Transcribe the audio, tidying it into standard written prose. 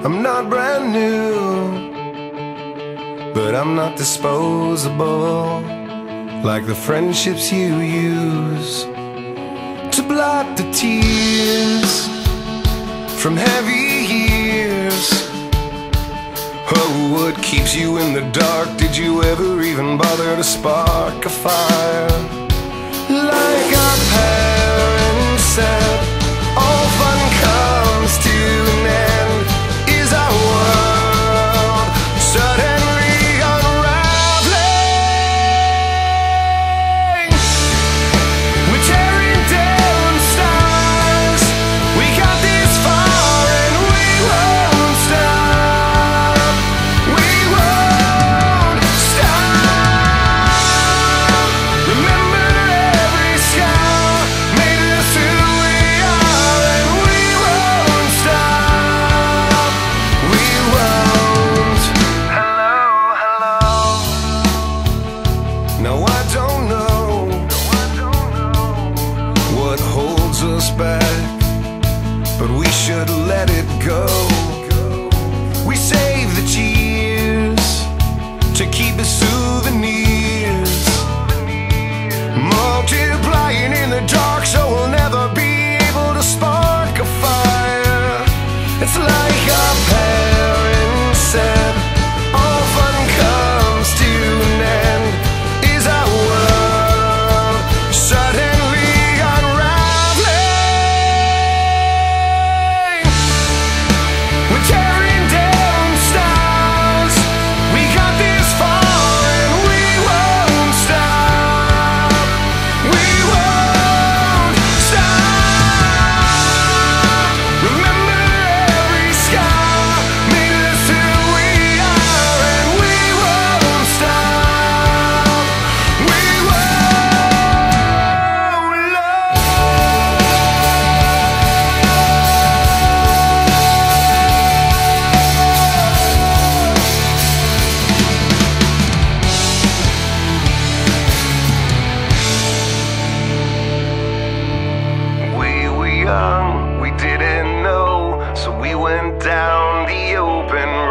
I'm not brand new, but I'm not disposable, like the friendships you use to blot the tears from heavy years. Oh, what keeps you in the dark? Did you ever even bother to spark a fire? Like our parents said, all fun comes to an end. Is our world suddenly unraveling? We're tearing down stars. We got this far and we won't stop. We won't stop. Remember every scar made us who we are, and we won't stop. We won't. Hello, hello. Now I don't know what holds us back, but we should let it go. We save the cheers to keep as souvenirs, multiplying in the dark, so we'll never be able to spark a fire. It's like our parents said, all fun comes to an end. Is our world suddenly unraveling? We're tearing down stars. We got this far and we won't stop. We won't stop. Remember every scar made us who we are, and we won't stop. We won't love. We were young, we didn't know, so we went down the open road.